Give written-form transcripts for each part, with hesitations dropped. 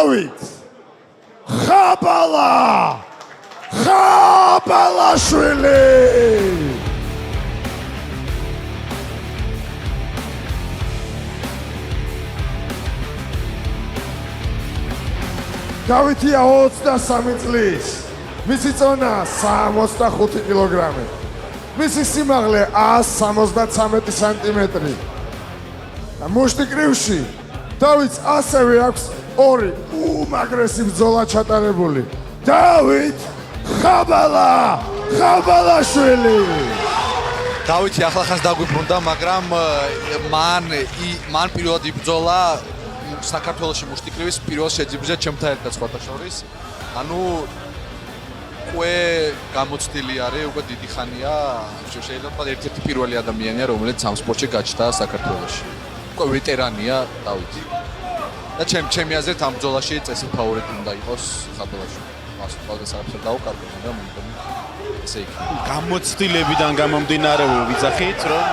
დავით ხაბალაშვილი დავითია 23 წლის მისი წონა 65 კილოგრამი მისი სიმაღლე 173 სანტიმეტრი და მუშტი კრივში დავითს ასევე აქვს ორი უმაგრესი ბრძოლა ჩატარებული დავით ხაბალაშვილი დავითი ახლახანს დაგვიბრუნდა, მაგრამ მან პირველად იბრძოლა საქართველოში მუშტიკრივის პირველ შეჯიბრზე ჩემთან ერთად სხვათა შორის. ანუ უკვე გამოცდილი არის, უკვე დიდი ხანია, შეიძლება ერთ-ერთი პირველი ადამიანია, რომელიც ამ სპორტში გაჩნდა საქართველოში. უკვე ვეტერანია დავითი. და ჩემი აზრით ამ ბრძოლაში წესი ფავორიტი უნდა იყოს ხაბალაშვილი. მას ყველგან საერთოდ დაუკარგო, მაგრამ ესე იქნება. გამოცდილებიდან გამომდინარე ვიძახით, რომ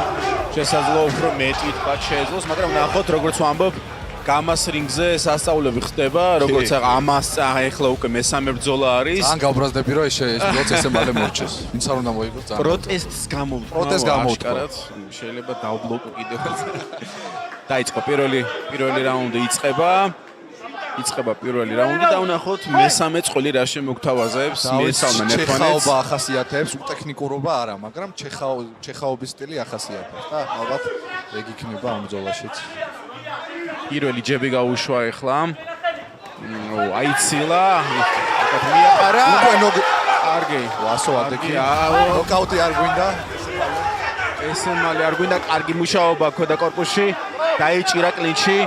შესაძლოა უფრო მეტი თქვა შეეძლოს, მაგრამ ნახოთ როგორც ვამბობ გამას რინგზე სასწაულები ხდება, როგორც ამას ახლა უკვე მესამე ბრძოლა არის. ძალიან გავბრაზდები რომ ეს პროცესი მალე მორჩეს. ვინც არ უნდა მოიგოს ძალიან. პროტესტს გამოვთქვა. შეიძლება დავბლოკო კიდევ. დაიწყო პირველი რაუნდი იწყება პირველი რაუნდი და ვნახოთ მესამე წყვილი რა შემოგთავაზებს მესამე ნერვანეც. ჩეხაობა ახასიათებს, ტექნიკურობა არა, მაგრამ ჩეხაობის სტილი ახასიათებს და ალბათ ეგ იქნება ამ ბრძოლაშიც. პირველი ჯები გაუშვა ახლა. აიცილა. მიაყარა. კარგი. ლასო ადექი. ნოკაუტი არ გვინდა. ესე მალე არ გვინდა კარგი მუშაობა ქოდა კორპუსში. დაიჭირა კლინჩი.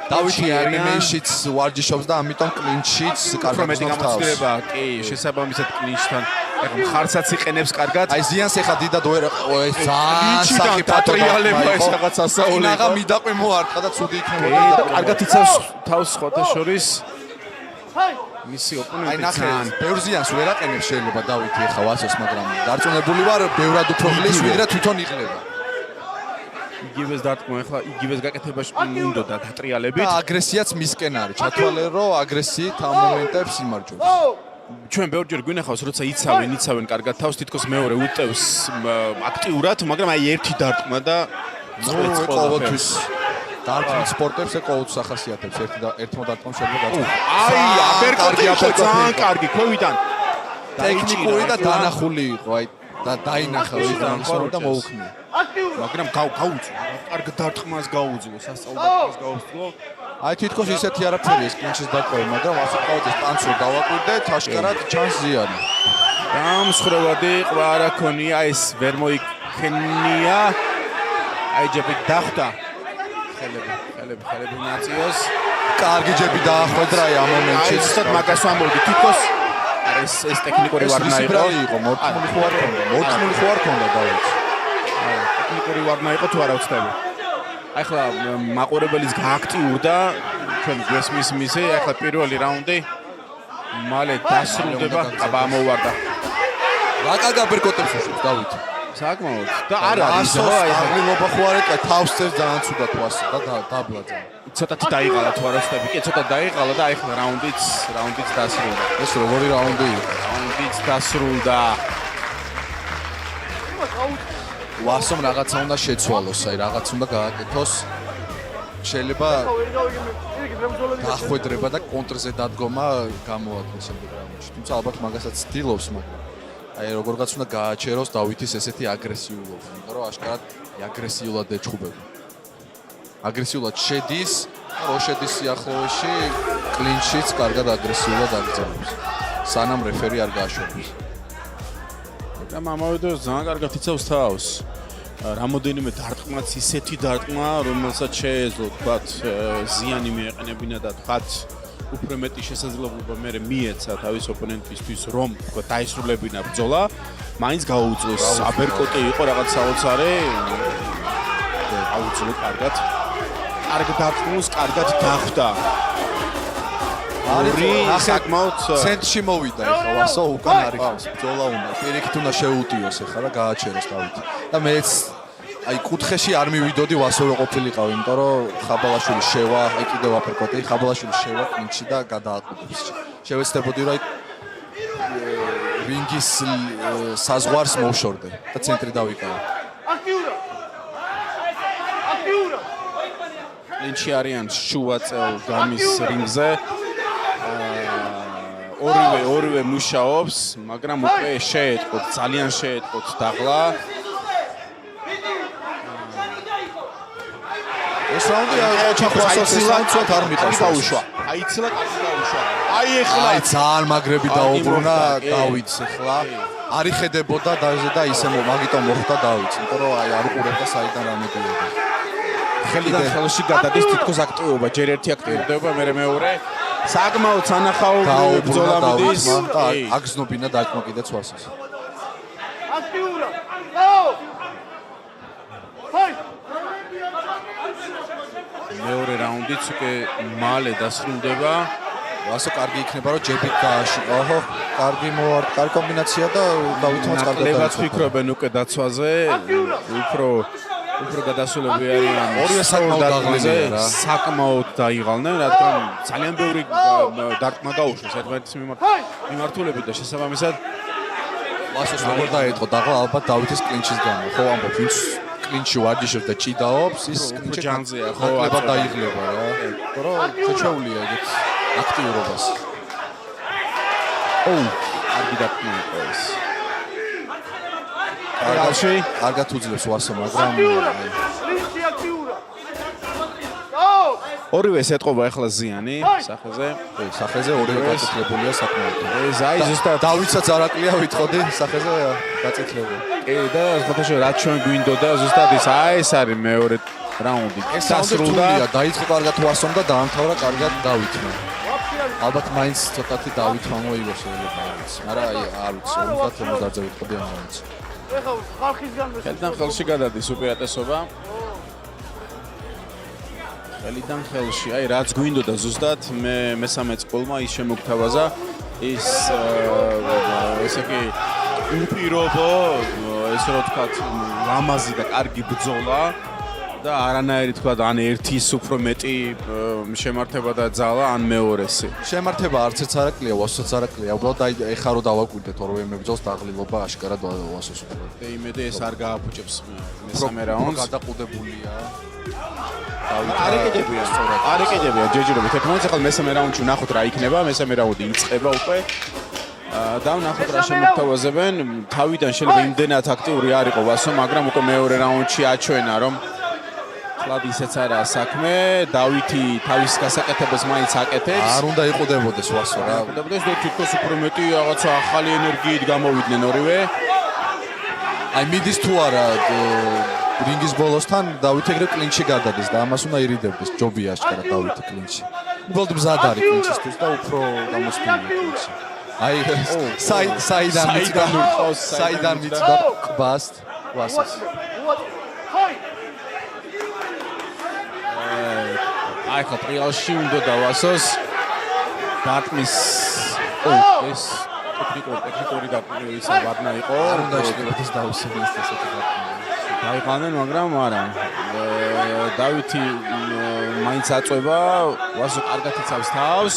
დავითი MMA-შიც ვარჯიშობს და ამიტომ კლინჩიც კარგად გამოცდილება. კი, შესაბამისად კლინჩთან ეხლა მხარსაც იყენებს კარგად. აი ზიანს ეხა დიდად ვერ ეს ძალიან საფათო დატრიალება ეს რაღაც ასაული. ნაღა მიდაყვი მოარტყა და ცუდი იქნებოდა. და კარგად იცავს თავს სხვათა შორის. მისი ოპონენტი. აი ნახე, ბევრ ზიანს ვერ აყენებს შეიძლება დავითი ეხა ვასოს, მაგრამ დარწმუნებული ვარ ბევრად უფრო გლის ვიდრე თვითონ იღლება. იგივეს დარტყმა ახლა იგივეს გაკეთებაში უნდა დატრიალებით. და აგრესიაც მისკენ არის. ჩათვალე რომ აგრესიით ამ მომენტებს იმარჯვებს. ჩვენ ბევრჯერ გვინახავს როცა იცავენ კარგად თავს თითქოს მეორე უტევს აქტიურად, მაგრამ აი ერთი დარტყმა და ყოველთვის დარტყმის სპორტებს ყოველთვის ახასიათებს ერთმა დარტყმამ შეიძლება გაწყვეტოს. აი აპერკოტი ძალიან კარგი ქვევიდან ტექნიკური და დანახული იყო, აი და დაინახა ის და მოუხმია. მაგრამ გაუძლო. კარგ დარტყმას გაუძლო, სასწაულ დარტყმას გაუძლო. აი თითქოს ისეთი არაფერია ეს კლინჩის დაკვევა, მაგრამ ასე ყავდეს პანცურ დავაკვირდეთ, აშკარად ჩანს ზიანი. დამსხრევადი ყვა არ აქონია, ეს ვერ მოიქნია. აი ჯები დახვდა. ხელები ნაციოს. კარგი ჯები დაახვედრა ამ მომენტში. აი ზუსტად მაგას ვამბობდი, თითქოს ეს ტექნიკური ვარნა იყო, მორთმული ხო არ ქონდა დავითს. ტექნიკური ვარნა იყო თუ არა ვცდები. ახლა მაყურებელიც გააქტიურდა, ჩვენ გვესმის მისი, ახლა პირველი რაუნდი მალე დასრულდება, აბა ამოვარდა. რაკა გაბერკოტებს უშვებს დავითი. საკმაოდ. და არა, აღლილობა ხო არ ეტყვა, თავს წევს ძალიან ცუდად ვასო და დაბლაძა. ცოტათი დაიყალა თუ არა ვცდები. კი, ცოტა დაიყალა და ახლა რაუნდიც დასრულდა. ეს როგორი რაუნდი იყო? რაუნდიც დასრულდა. ვასომ რაღაცა უნდა შეცვალოს, აი რაღაც უნდა გააკეთოს. შეიძლება დახვედრება და კონტრზე დადგომა გამოაქვს შემდეგ რაუნდში. თუმცა ალბათ მაგასაც ცდილობს, მაგრამ აი როგორღაც უნდა გააჩეროს დავითის ესეთი აგრესიულობა, იმიტომ რომ აშკარად აგრესიულად ეჩხუბება. აგრესიულად შედის, რო შედის სიახლოვეში, კლინჩიც კარგად აგრესიულად აგრძელებს. სანამ რეფერი არ გააშვებს. და ამავე დროს ძალიან კარგად იცავს თავს. რამოდენიმე დარტყმაც ისეთი დარტყმა, რომელსაც შეეძლო თქვათ ზიანი მიეყენებინა და თქვათ უფრო მეტი შესაძლებლობა მე მიეცა თავის ოპონენტისთვის რომ თქვათ დაისრულებინა ბრძოლა, მაინც გაუძლოს. აპერკოტი იყო რაღაც საოცარი. გაუძლო კარგად. კარგ დარტყმას კარგად დახვდა. არის საკმაოდ ცენტრში მოვიდა ეხლა ვასო უკან არის ბრძოლა უნდა პირიქით უნდა შეუტიოს ეხლა და გააჩეროს დავითი და მეც აი კუთხეში არ მივიდოდი ვასოვე ყოფილიყავ, იმიტომ რომ ხაბალაშვილი შევა, აი კიდევ აფერკოტი, ხაბალაშვილი შევა კლინჩი და გადააყუდებს. შევეცდებოდი რომ აი რინგის საზღვარს მოვშორდე და ცენტრი დავიკავე. კლინჩი არიან შუა წელ გამის რინგზე. ორივე მუშაობს, მაგრამ უკვე შეეტყოთ, ძალიან შეეტყოთ დაღლა. ეს რაუნდი ჩახვასოსილად არ მიყავს დაუშვა. აიცილა კარგი დაუშვა. აი ეხლა აი ძალიან მაგრები დაუბრუნა დავითს ეხლა. არ იხედებოდა და ისე მაგიტომ მოხდა დავითს, იმიტომ რომ აი არ უყურებდა საიდან რა მოდიოდა. ხელიდან ხელში გადადის თითქოს აქტივობა, ჯერ ერთი აქტივდება, მერე მეორე. საკმაოდ სანახაობრივი ბრძოლა მიდის და აგზნობინა დაიწყო კიდეც ვასოს. აქტიურა. გაო. ჰაი. მეორე რაუნდიც უკვე მალე დასრულდება. ვასო კარგი იქნება რომ ჯებით დააშიყო. ოჰო, კარგი კომბინაცია და დავითმაც კარგად ნაკლებად დაიწყო. ფიქრობენ უკვე დაცვაზე. უფრო გადასულები არიან. ორივე საკმაოდ დაღლილია რა. საკმაოდ დაიღალნენ, რადგან ძალიან ბევრი დარტყმა გაუშვეს ერთმანეთის მიმართულებით და შესაბამისად ვასოს როგორ დაეწყო დაღლა ალბათ დავითის კლინჩის გამო. ხო ამბობ, ვინც კლინჩი ვარჯიშობს და ჭიდაობს, ის კლინჩი ჯანზეა, ხო, ნაკლებად აწევა. დაიღლება რა. რომ შეჩეულია ეგეთ აქტიურობას. კარგი დარტყმა იყო ეს. კარგად უძლებს ვასო, მაგრამ ლინჩი აქტიურა. გაო. ორივეს ეტყობა ახლა ზიანი სახეზე. სახეზე ორივე გაწითლებულია საკმაოდ. ეს აი ზუსტად დავითსაც არ აკლია ვითხოვდი სახეზე გაწითლებული. კი და ხოთაშო რაც ჩვენ გვინდოდა ზუსტად ის ეს არის მეორე რაუნდი. ეს დასრულდა, დაიწყო კარგად ვასომ და დაამთავრა კარგად დავითმა. ალბათ მაინც ცოტათი დავითმა მოიგო შეიძლება არ ვიცი. მაგრამ აი არ ვიცი, 50-50 ვიტყოდი ამ რაუნდს. ეხა ხალხისგან ხელიდან ხელში გადადის უპირატესობა. ხელიდან ხელში, აი რაც გვინდოდა ზუსტად მე მესამე წყვილმა ის შემოგთავაზა ის ესე იგი უპირობო ესე რომ თქვა ლამაზი და კარგი ბრძოლა და არანაირი თქვა ან ერთის უფრო მეტი შემართება და ძალა ან მეორესი. შემართება არც ერთს არ აკლია, ვასოც არ აკლია. უბრალოდ აი ეხა რო დავაკვირდეთ ორივე მებრძოლს დაღლილობა აშკარად ვასოს უყურებ. და იმედი ეს არ გააფუჭებს მესამე რაუნდს. გადაყუდებულია. არ ეკიდებია ჯეჯირობით. ერთმანეთს ახლა მესამე რაუნდში ვნახოთ რა იქნება, მესამე რაუნდი იწყება უკვე. და ვნახოთ რა შემოგთავაზებენ. თავიდან შეიძლება იმდენად აქტიური არ იყო ვასო, მაგრამ უკვე მეორე რაუნდში აჩვენა რომ ხლად ისეც არაა საქმე. დავითი თავის გასაკეთებას მაინც აკეთებს. არ უნდა იყუდებოდეს ვასო რა. იყუდებოდეს და თითქოს უფრო მეტი რაღაცა ახალი ენერგიით გამოვიდნენ ორივე. აი მიდის თუ არა რინგის ბოლოსთან დავითი ეგრე კლინჩი გადადის და ამას უნდა ირიდებდეს. ჯობია აშკარად დავითი კლინჩი. უბრალოდ მზად არის კლინჩისთვის და უფრო გამოსწორებული კლინჩი. აი საიდან მიწდა ყბას ვასოს. ჰაი. აი ხა პრიალში უნდა დავასოს დარტმის ეს ტექნიკური დარტმის ვარნა იყო. არ უნდა შეიძლება დაუსრულოს ესეთი დარტმა. დაიყანენ, მაგრამ არა. დავითი მაინც აწובה, ვასო კარგად იცავს თავს.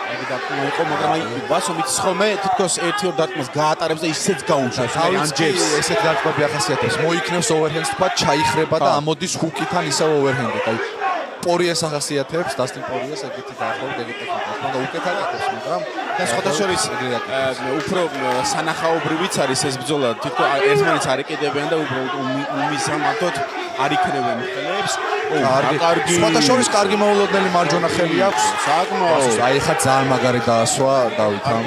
აი დარტმა იყო, მაგრამ აი ვასო მიცის ხოლმე თითქოს 1-2 დარტმას გაატარებს და ისეც გაუშვებს. ანჯებს ესეთ დარტმები ახასიათებს. მოიქნევს ოვერჰენდს თქვა, ჩაიხრება და ამოდის ჰუკიდან ისევ ოვერჰენდით. აი პორიეს ახასიათებს, დასტინ პორიეს ეგეთი დაახლოებით ეგეთი ტექნიკა. მაგრამ უკეთ აკეთებს, მაგრამ და სხვადასხვაის უფრო სანახაობრივიც არის ეს ბრძოლა. თითქოს ერთმანეთს არ ეკიდებიან და უბრალოდ უმისამართოდ არ იქნებიან ხელებს. კარგი. სხვადასხვაის კარგი მოულოდნელი მარჯვენა ხელი აქვს. საკმაოდ. აი ხა ძალიან მაგარი დაასვა დავითამ.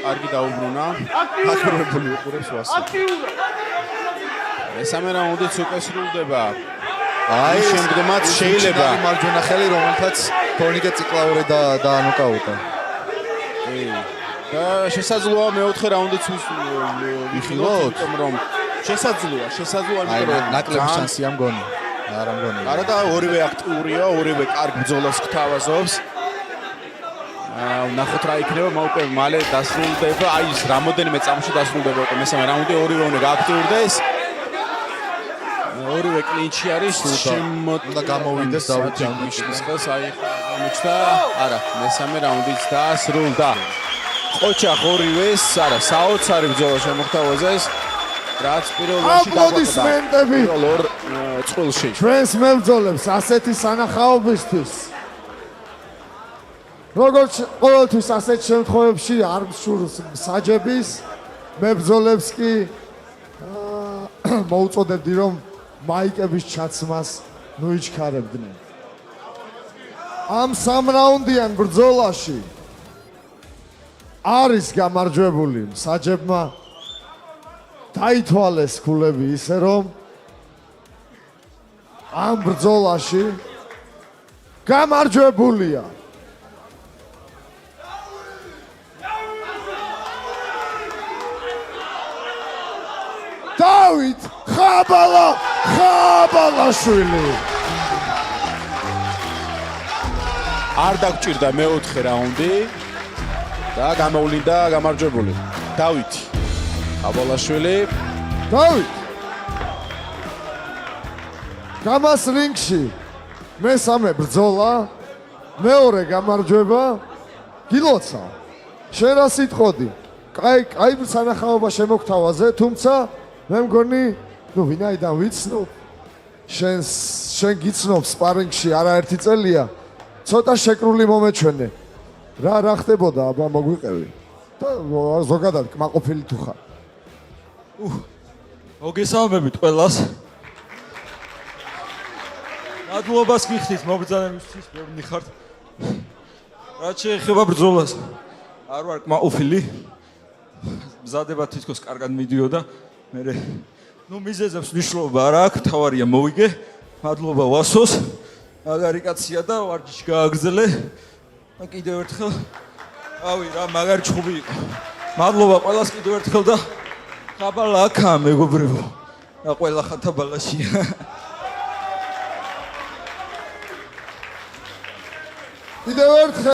კარგი დაუბრუნა. აკურებული უყურებს ვასო. აქტიურა. მესამე რაუნდიც უკვე სრულდება. აი შემდგომაც შეიძლება მარჯვენა ხელი რომელთაც თორნიკე ციკლაურე დაანოკაუტა. და შესაძლოა მეოთხე რაუნდიც ვიხილოთ, რომ შესაძლოა აი ნაკლები შანსია მგონი. არა მგონი. არა და ორივე აქტიურია, ორივე კარგ ბრძოლას გთავაზობს. ვნახოთ რა იქნება, უკვე მალე დასრულდება, აი ეს რამოდენიმე წამში დასრულდება უკვე მესამე რაუნდი, ორივე უნდა გააქტიურდეს. ორივე კლინჩი არის უნდა გამოვიდეს დავით ჯანგიშვილის ხელს აი აღმოჩნდა არა მესამე რაუნდიც დაასრულდა ყოჩახ ორივეს არა საოცარი ბრძოლა შემოგთავაზეს რაც პირველში აპლოდისმენტები პირველ ორ წყვილში ჩვენს მებრძოლებს ასეთი სანახაობისთვის როგორც ყოველთვის ასეთ შემთხვევებში არ მსურს საჯების მებრძოლებს კი მოუწოდებდი რომ მაიკების ჩაცმას ნუიჩქარებდნენ ამ სამრაუნდიან ბრძოლაში არის გამარჯვებული საჯებმა დაითვალეს ქულები ისე რომ ამ ბრძოლაში გამარჯვებულია დავით ხაბალაშვილი არ დაგჭირდა მეოთხე რაუნდი და გამოვლინდა გამარჯვებული დავითი ხაბალაშვილი დავით გამას რინგში მესამე ბრძოლა მეორე გამარჯვება გილოცა შენ რა სიტყოდი კაი სანახაობა შემოგთავაზე თუმცა მე მგონი ნუ ვინაიდან ვიცნობ შენ გიცნობ სპარინგში არაერთი წელია ცოტა შეკრული მომეჩვენე რა ხდებოდა აბა მოგვიყევი და ზოგადად კმაყოფილი თუ ხარ მოგესალმებით ყველას მადლობას გიხდით მობრძანებისთვის ბევრი ხართ რაც შეეხება ბრძოლას არ ვარ კმაყოფილი მზადება თითქოს კარგად მიდიოდა მე ნუ მიზეზებს მნიშვნელობა არ აქვს თავარია მოვიგე მადლობა ვასოს მაგარი კაცია და ვარჯიში გააგრძელე და კიდევ ერთხელ ავი რა მაგარი ჩხუბი იყო მადლობა ყველას კიდევ ერთხელ და ხაბალა აქაა მეგობრებო და ყველა ხათაბალაშია კიდევ ერთხელ